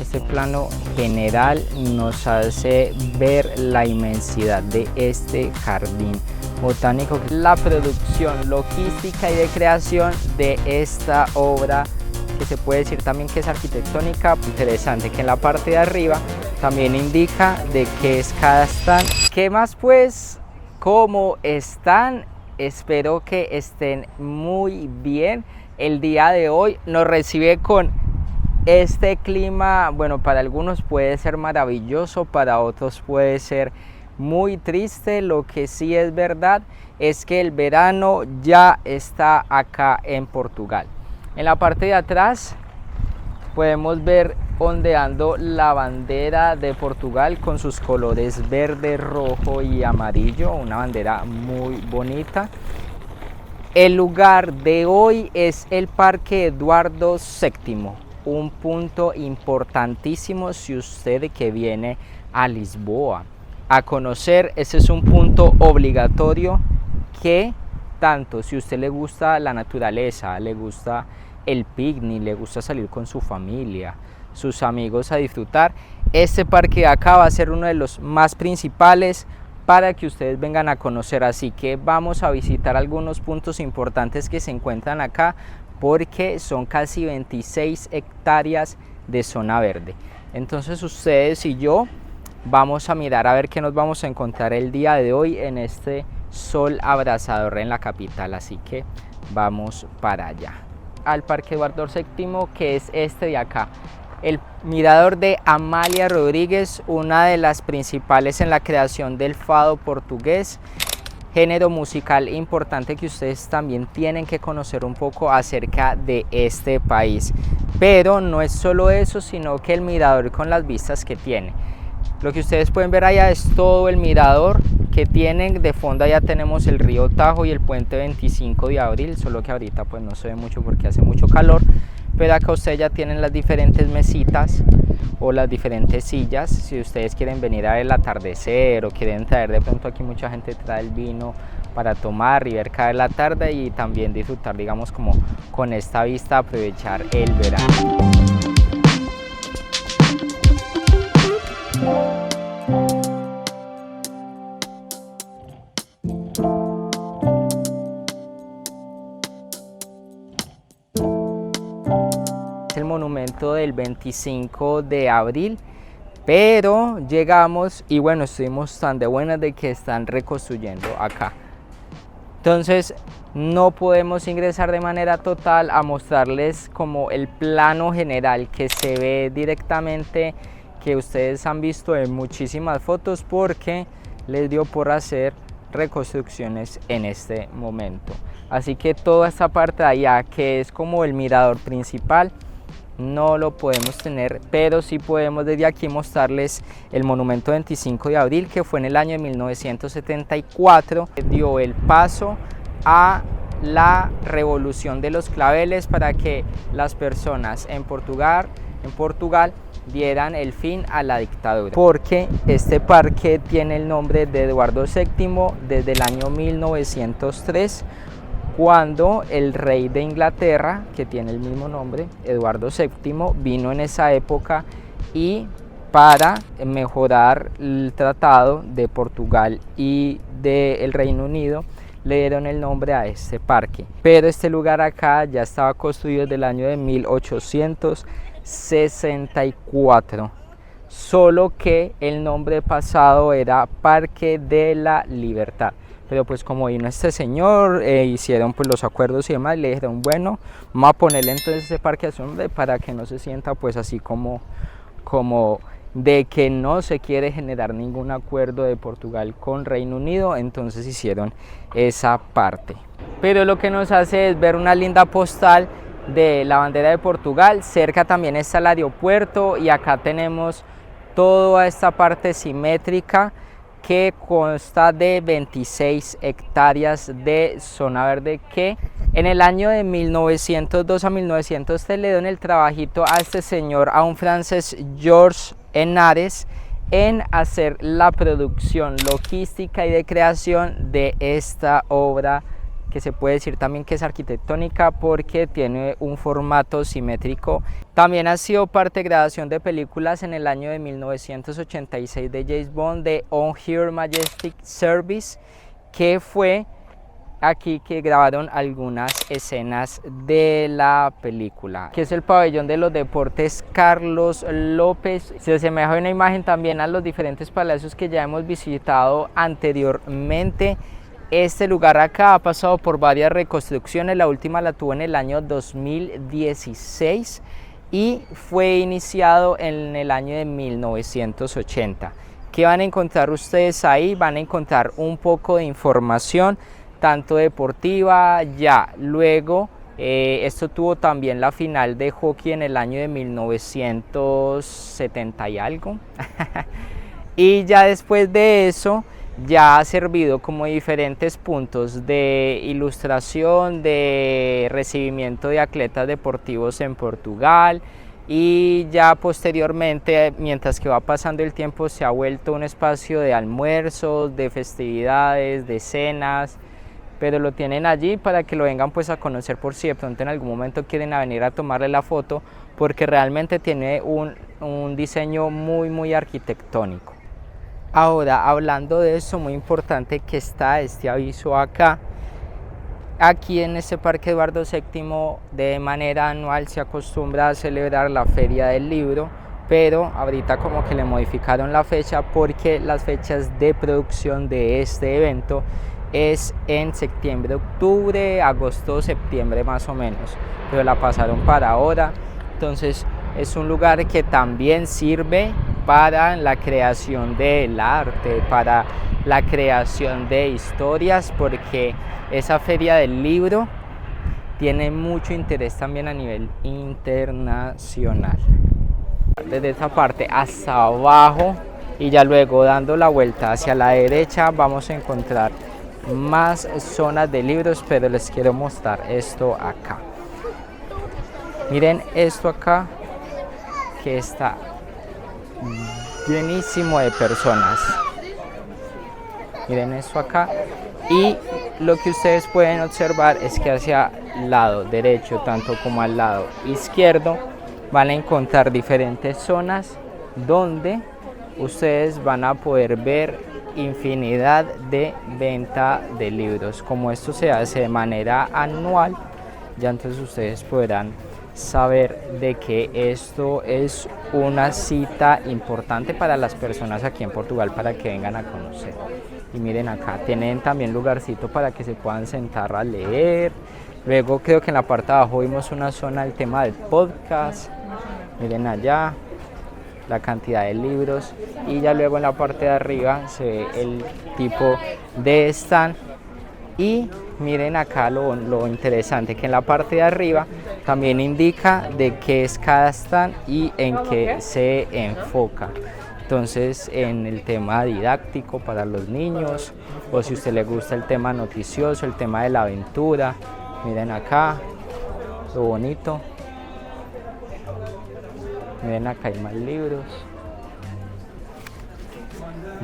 Este plano general nos hace ver la inmensidad de este jardín botánico, la producción logística y de creación de esta obra, que se puede decir también que es arquitectónica. Interesante que en la parte de arriba también indica de qué es cada stand. ¿Qué más pues? ¿Cómo están? Espero que estén muy bien. El día de hoy nos recibe con este clima, bueno, para algunos puede ser maravilloso, para otros puede ser muy triste. Lo que sí es verdad es que el verano ya está acá en Portugal. En la parte de atrás podemos ver ondeando la bandera de Portugal con sus colores verde, rojo y amarillo, una bandera muy bonita. El lugar de hoy es el Parque Eduardo VII, un punto importantísimo si usted que viene a Lisboa a conocer. Ese es un punto obligatorio que tanto si usted le gusta la naturaleza, le gusta el picnic, le gusta salir con su familia, sus amigos a disfrutar, este parque de acá va a ser uno de los más principales para que ustedes vengan a conocer. Así que vamos a visitar algunos puntos importantes que se encuentran acá, porque son casi 26 hectáreas de zona verde. Entonces ustedes y yo vamos a mirar a ver qué nos vamos a encontrar el día de hoy en este sol abrasador en la capital. Así que vamos para allá, al Parque Eduardo VII, que es este de acá, el mirador de Amália Rodrigues, una de las principales en la creación del fado portugués, género musical importante que ustedes también tienen que conocer un poco acerca de este país. Pero no es solo eso, sino que el mirador con las vistas que tiene. Lo que ustedes pueden ver allá es todo el mirador que tienen. De fondo allá tenemos el río Tajo y el puente 25 de abril, solo que ahorita pues no se ve mucho porque hace mucho calor. Pero acá ustedes ya tienen las diferentes mesitas o las diferentes sillas, si ustedes quieren venir a ver el atardecer o quieren traer, de pronto aquí mucha gente trae el vino para tomar y ver caer la tarde y también disfrutar, digamos, como con esta vista, aprovechar el verano. El monumento del 25 de abril, pero llegamos y bueno, estuvimos tan de buenas de que están reconstruyendo acá, entonces no podemos ingresar de manera total a mostrarles como el plano general que se ve directamente, que ustedes han visto en muchísimas fotos, porque les dio por hacer reconstrucciones en este momento. Así que toda esta parte de allá, que es como el mirador principal, no lo podemos tener, pero sí podemos desde aquí mostrarles el monumento 25 de abril, que fue en el año de 1974, dio el paso a la revolución de los claveles para que las personas en Portugal dieran el fin a la dictadura, porque este parque tiene el nombre de Eduardo VII desde el año 1903, cuando el rey de Inglaterra, que tiene el mismo nombre, Eduardo VII, vino en esa época y para mejorar el tratado de Portugal y del Reino Unido le dieron el nombre a este parque. Pero este lugar acá ya estaba construido desde el año de 1864, solo que el nombre pasado era Parque de la Libertad. Pero pues como vino este señor, hicieron pues los acuerdos y demás, le dijeron, bueno, vamos a ponerle entonces este parque a su nombre para que no se sienta pues así como de que no se quiere generar ningún acuerdo de Portugal con Reino Unido. Entonces hicieron esa parte. Pero lo que nos hace es ver una linda postal de la bandera de Portugal. Cerca también está el aeropuerto y acá tenemos toda esta parte simétrica que consta de 26 hectáreas de zona verde, que en el año de 1902 a 1903 le dieron el trabajito a este señor, a un francés, Georges Henares, en hacer la producción logística y de creación de esta obra que se puede decir también que es arquitectónica porque tiene un formato simétrico. También ha sido parte de grabación de películas en el año de 1986 de James Bond, de On Her Majesty's Service, que fue aquí que grabaron algunas escenas de la película, que es el pabellón de los deportes Carlos López. Se asemeja una imagen también a los diferentes palacios que ya hemos visitado anteriormente. Este lugar acá ha pasado por varias reconstrucciones, la última la tuvo en el año 2016 y fue iniciado en el año de 1980. ¿Qué van a encontrar ustedes ahí? Van a encontrar un poco de información tanto deportiva, ya luego esto tuvo también la final de hockey en el año de 1970 y algo y ya después de eso ya ha servido como diferentes puntos de ilustración, de recibimiento de atletas deportivos en Portugal, y ya posteriormente, mientras que va pasando el tiempo, se ha vuelto un espacio de almuerzos, de festividades, de cenas, pero lo tienen allí para que lo vengan pues a conocer por si de pronto en algún momento quieren venir a tomarle la foto, porque realmente tiene un diseño muy arquitectónico. Ahora, hablando de eso, muy importante que está este aviso acá. Aquí en este Parque Eduardo VII de manera anual se acostumbra a celebrar la Feria del Libro, pero ahorita como que le modificaron la fecha porque las fechas de producción de este evento es en septiembre, octubre, agosto, septiembre más o menos, pero la pasaron para ahora. Entonces es un lugar que también sirve para la creación del arte, para la creación de historias, porque esa feria del libro tiene mucho interés también a nivel internacional. Desde esta parte hasta abajo y ya luego dando la vuelta hacia la derecha vamos a encontrar más zonas de libros, pero les quiero mostrar esto acá. Miren esto acá, que está llenísimo de personas. Miren esto acá, y lo que ustedes pueden observar es que hacia el lado derecho tanto como al lado izquierdo van a encontrar diferentes zonas donde ustedes van a poder ver infinidad de venta de libros. Como esto se hace de manera anual, ya entonces ustedes podrán saber de que esto es una cita importante para las personas aquí en Portugal para que vengan a conocer. Y miren acá, tienen también lugarcito para que se puedan sentar a leer. Luego creo que en la parte de abajo vimos una zona del tema del podcast. Miren allá la cantidad de libros, y ya luego en la parte de arriba se ve el tipo de stand. Y miren acá lo interesante, que en la parte de arriba también indica de qué es cada stand y en qué se enfoca. Entonces, en el tema didáctico para los niños, o si a usted le gusta el tema noticioso, el tema de la aventura. Miren acá lo bonito. Miren acá hay más libros.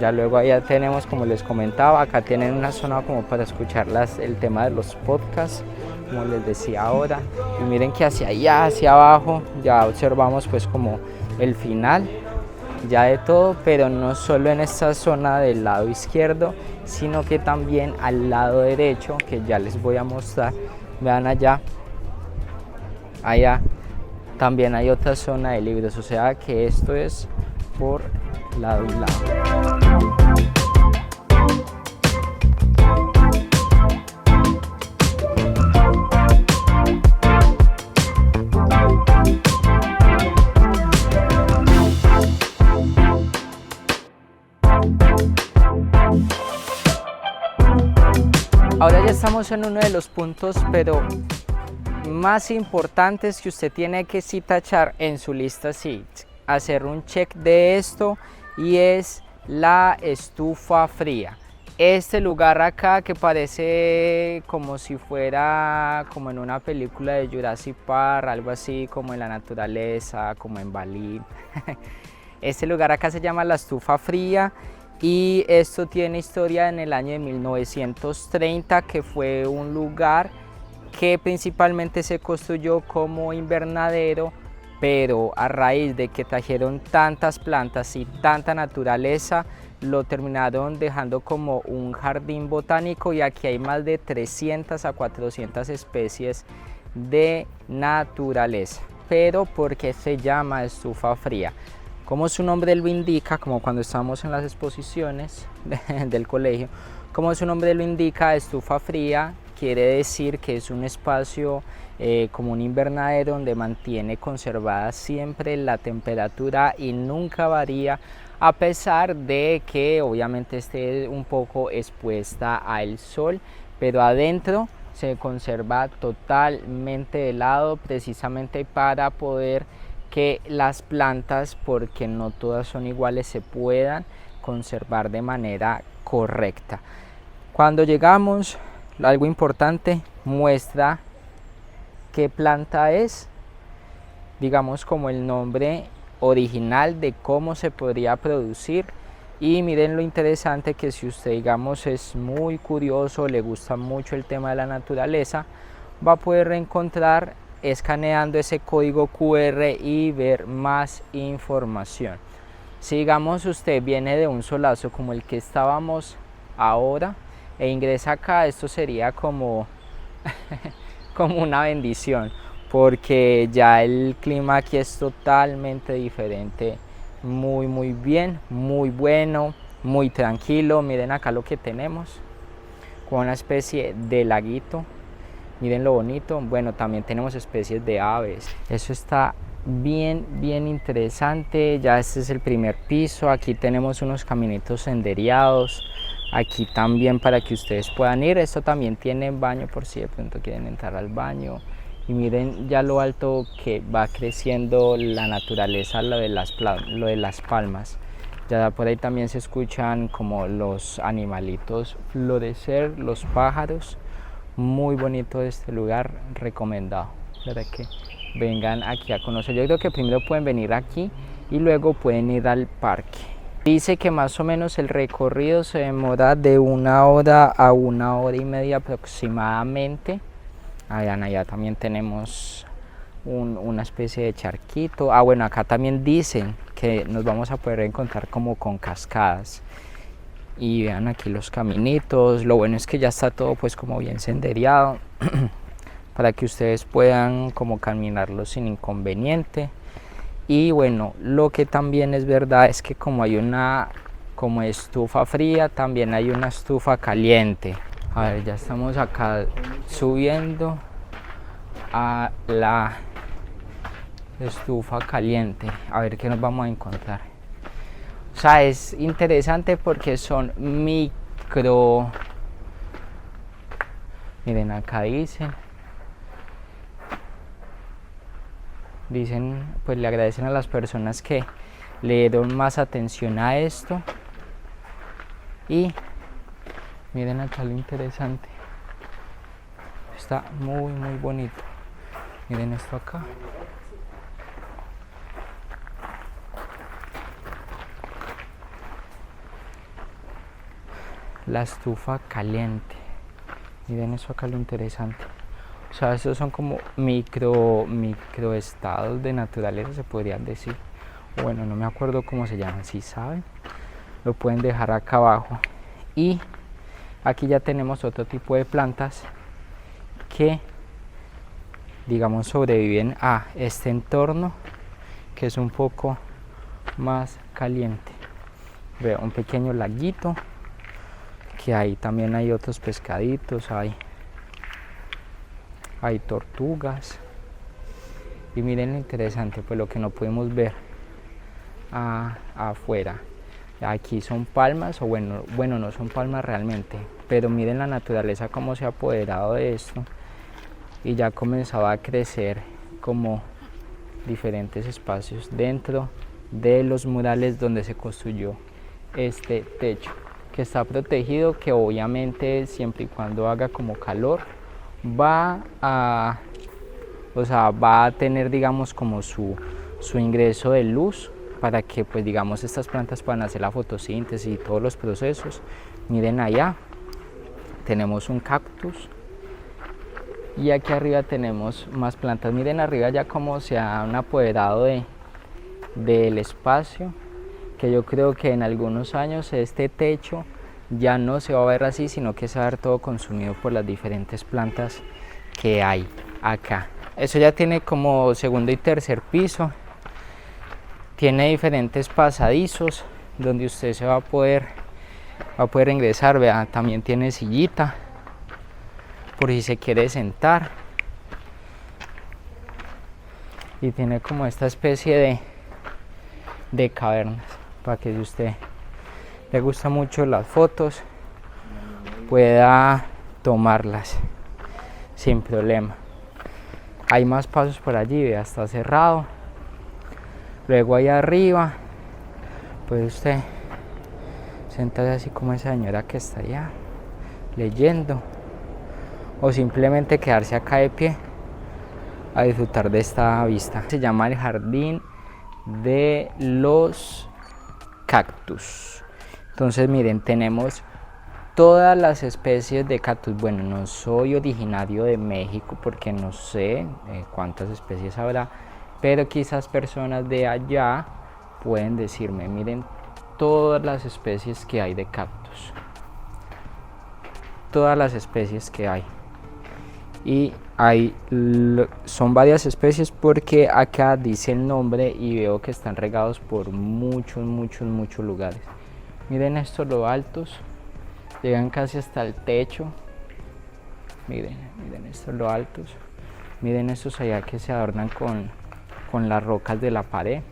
Ya luego allá tenemos, como les comentaba, acá tienen una zona como para escuchar el tema de los podcasts, como les decía ahora. Y miren que hacia allá, hacia abajo, ya observamos pues como el final ya de todo, pero no solo en esta zona del lado izquierdo, sino que también al lado derecho, que ya les voy a mostrar. Vean allá también hay otra zona de libros, o sea que esto es por lado y lado. Ahora ya estamos en uno de los puntos, pero más importantes que usted tiene que sí tachar en su lista, sí, hacer un check de esto, y es la estufa fría. Este lugar acá que parece como si fuera como en una película de Jurassic Park, algo así como en la naturaleza, como en Bali. Este lugar acá se llama la estufa fría, Y esto tiene historia en el año de 1930, que fue un lugar que principalmente se construyó como invernadero, pero a raíz de que trajeron tantas plantas y tanta naturaleza, lo terminaron dejando como un jardín botánico, y aquí hay más de 300 a 400 especies de naturaleza. Pero ¿por qué se llama estufa fría? Como su nombre lo indica, como cuando estamos en las exposiciones del colegio, como su nombre lo indica, estufa fría quiere decir que es un espacio como un invernadero donde mantiene conservada siempre la temperatura y nunca varía, a pesar de que obviamente esté un poco expuesta al sol, pero adentro se conserva totalmente helado, precisamente para poder que las plantas, porque no todas son iguales, se puedan conservar de manera correcta. Cuando llegamos, algo importante, muestra qué planta es, digamos como el nombre original de cómo se podría producir. Y miren lo interesante, que si usted, digamos, es muy curioso, le gusta mucho el tema de la naturaleza, va a poder encontrar escaneando ese código QR y ver más información. Si, digamos, usted viene de un solazo como el que estábamos ahora e ingresa acá, esto sería como como una bendición, porque ya el clima aquí es totalmente diferente. Muy bien, muy bueno, muy tranquilo. Miren acá lo que tenemos, con una especie de laguito. Miren lo bonito. Bueno, también tenemos especies de aves. Eso está bien interesante. Ya este es el primer piso. Aquí tenemos unos caminitos sendereados. Aquí también para que ustedes puedan ir. Esto también tiene baño por si de pronto quieren entrar al baño. Y miren ya lo alto que va creciendo la naturaleza, lo de las palmas. Ya por ahí también se escuchan como los animalitos florecer, los pájaros. Muy bonito este lugar, recomendado. ¿Verdad que vengan aquí a conocer? Yo creo que primero pueden venir aquí y luego pueden ir al parque. Dice que más o menos el recorrido se demora de 1 hora a 1 hora y media aproximadamente. Allá también tenemos una especie de charquito. Bueno, acá también dicen que nos vamos a poder encontrar como con cascadas. Y vean aquí los caminitos. Lo bueno es que ya está todo pues como bien sendereado para que ustedes puedan como caminarlo sin inconveniente. Y bueno, lo que también es verdad es que como hay una como estufa fría, también hay una estufa caliente. A ver, ya estamos acá subiendo a la estufa caliente. A ver qué nos vamos a encontrar. O sea, es interesante porque son micro. Miren, acá dicen, pues le agradecen a las personas que le dieron más atención a esto. Y miren acá lo interesante, está muy bonito. Miren esto acá. La estufa caliente. Miren eso acá lo interesante. O sea, estos son como micro estados de naturaleza, se podrían decir. Bueno, no me acuerdo cómo se llaman. Si saben, lo pueden dejar acá abajo. Y aquí ya tenemos otro tipo de plantas que, digamos, sobreviven a este entorno que es un poco más caliente. Veo un pequeño laguito, que ahí también hay otros pescaditos, hay tortugas. Y miren lo interesante, pues lo que no podemos ver afuera. Aquí son palmas, o bueno, no son palmas realmente, pero miren la naturaleza cómo se ha apoderado de esto y ya comenzaba a crecer como diferentes espacios dentro de los murales donde se construyó este techo, que está protegido, que obviamente siempre y cuando haga como calor va a tener, digamos, como su ingreso de luz para que pues digamos estas plantas puedan hacer la fotosíntesis y todos los procesos. Miren allá tenemos un cactus y aquí arriba tenemos más plantas. Miren arriba ya como se han apoderado del espacio, que yo creo que en algunos años este techo ya no se va a ver así, sino que se va a ver todo consumido por las diferentes plantas que hay acá. Eso ya tiene como segundo y tercer piso, tiene diferentes pasadizos donde usted se va a poder ingresar. Vea, también tiene sillita por si se quiere sentar, y tiene como esta especie de cavernas para que si usted le gusta mucho las fotos pueda tomarlas sin problema. Hay más pasos por allí, vea, está cerrado. Luego allá arriba puede usted sentarse así como esa señora que está allá leyendo, o simplemente quedarse acá de pie a disfrutar de esta vista. Se llama el Jardín de los Cactus. Entonces miren, tenemos todas las especies de cactus. Bueno, no soy originario de México porque no sé cuántas especies habrá, pero quizás personas de allá pueden decirme. Miren todas las especies que hay de cactus, todas las especies que hay, y son varias especies porque acá dice el nombre y veo que están regados por muchos lugares. Miren estos lo altos, llegan casi hasta el techo. Miren estos lo altos. Miren estos allá que se adornan con las rocas de la pared.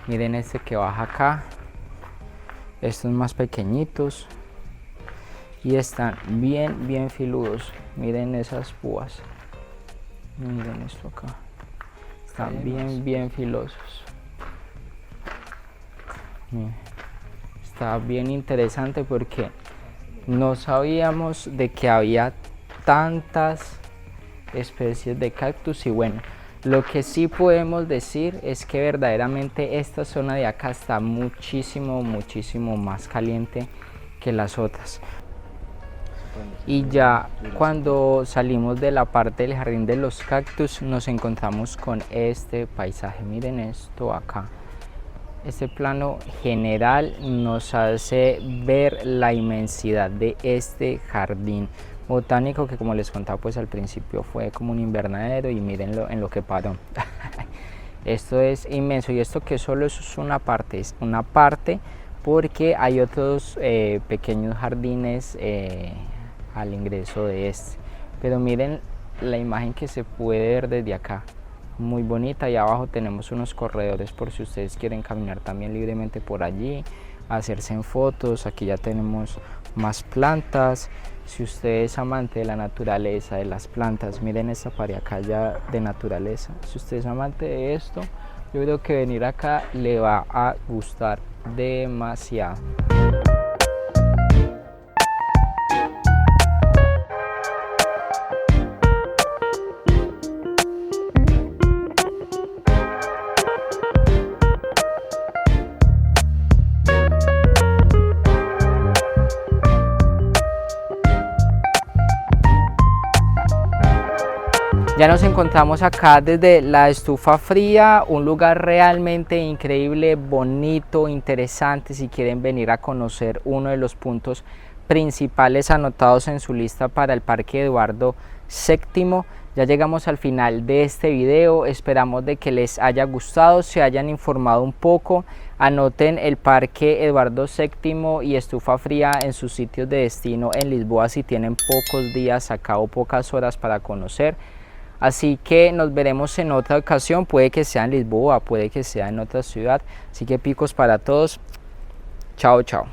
Miren este que baja acá. Estos más pequeñitos y están bien filudos. Miren esas púas. Miren esto acá. Están bien filosos. Miren. Está bien interesante porque no sabíamos de que había tantas especies de cactus. Y bueno, lo que sí podemos decir es que verdaderamente esta zona de acá está muchísimo más caliente que las otras. Y ya cuando salimos de la parte del Jardín de los Cactus nos encontramos con este paisaje. Miren esto acá. Este plano general nos hace ver la inmensidad de este jardín botánico, que como les contaba pues al principio fue como un invernadero, y mírenlo en lo que paró. Esto es inmenso, y esto que solo es una parte porque hay otros pequeños jardines al ingreso de este. Pero miren la imagen que se puede ver desde acá, muy bonita. Y abajo tenemos unos corredores por si ustedes quieren caminar también libremente por allí, hacerse en fotos. Aquí ya tenemos más plantas. Si usted es amante de la naturaleza, de las plantas, miren esta pared acá ya de naturaleza. Si usted es amante de esto, yo creo que venir acá le va a gustar demasiado. Ya nos encontramos acá desde la estufa fría, un lugar realmente increíble, bonito, interesante. Si quieren venir a conocer uno de los puntos principales anotados en su lista para el Parque Eduardo VII. Ya llegamos al final de este video, esperamos de que les haya gustado, se hayan informado un poco. Anoten el Parque Eduardo VII y estufa fría en sus sitios de destino en Lisboa si tienen pocos días acá o pocas horas para conocer. Así que nos veremos en otra ocasión, puede que sea en Lisboa, puede que sea en otra ciudad. Así que picos para todos. Chao, chao.